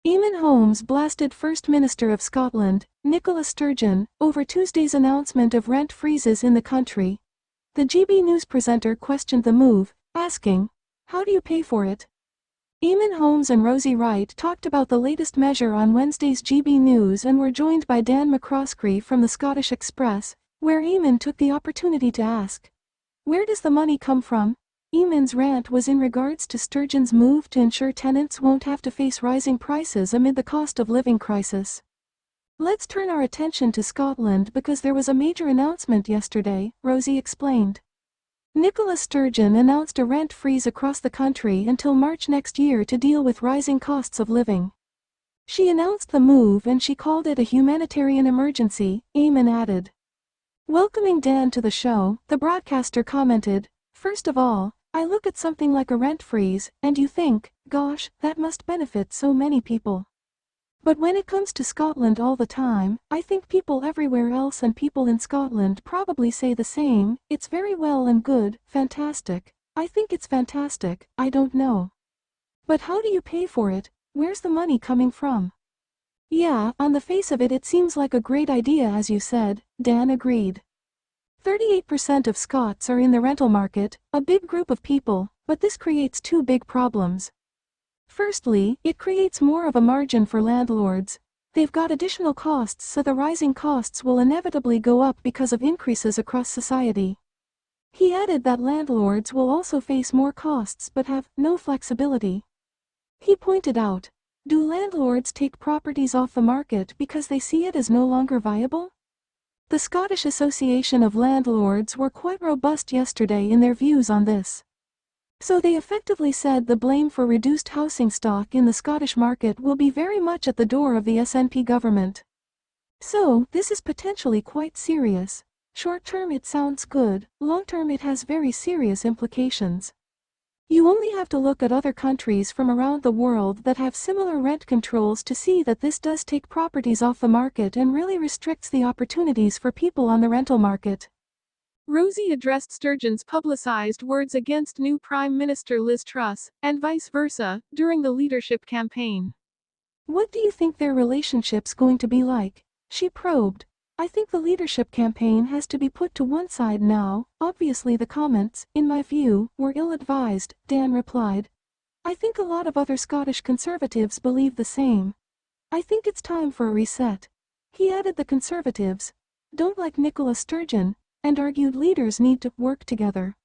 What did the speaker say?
Eamonn Holmes blasted First Minister of Scotland, Nicola Sturgeon, over Tuesday's announcement of rent freezes in the country. The GB News presenter questioned the move, asking, "How do you pay for it?" Eamonn Holmes and Rosie Wright talked about the latest measure on Wednesday's GB News and were joined by Dan McCroskey from the Scottish Express, where Eamonn took the opportunity to ask, "Where does the money come from?" Eamonn's rant was in regards to Sturgeon's move to ensure tenants won't have to face rising prices amid the cost of living crisis. "Let's turn our attention to Scotland because there was a major announcement yesterday," Rosie explained. Nicola Sturgeon announced a rent freeze across the country until March next year to deal with rising costs of living. She announced the move and she called it a humanitarian emergency, Eamonn added. Welcoming Dan to the show, the broadcaster commented, "First of all, I look at something like a rent freeze, and you think, gosh, that must benefit so many people. But when it comes to Scotland all the time, I think people everywhere else and people in Scotland probably say the same, it's very well and good, fantastic. I think it's fantastic, I don't know. But how do you pay for it? Where's the money coming from?" "Yeah, on the face of it it seems like a great idea as you said," Dan agreed. 38% of Scots are in the rental market, a big group of people, but this creates two big problems. Firstly, it creates more of a margin for landlords. They've got additional costs, so the rising costs will inevitably go up because of increases across society. He added that landlords will also face more costs but have no flexibility. He pointed out, "Do landlords take properties off the market because they see it as no longer viable?" The Scottish Association of Landlords were quite robust yesterday in their views on this. So they effectively said the blame for reduced housing stock in the Scottish market will be very much at the door of the SNP government. So, this is potentially quite serious. Short-term it sounds good, long-term it has very serious implications. You only have to look at other countries from around the world that have similar rent controls to see that this does take properties off the market and really restricts the opportunities for people on the rental market. Rosie addressed Sturgeon's publicized words against new Prime Minister Liz Truss, and vice versa, during the leadership campaign. "What do you think their relationship's going to be like?" she probed. "I think the leadership campaign has to be put to one side now. Obviously the comments, in my view, were ill-advised," Dan replied. "I think a lot of other Scottish Conservatives believe the same. I think it's time for a reset." He added the Conservatives don't like Nicola Sturgeon, and argued leaders need to work together.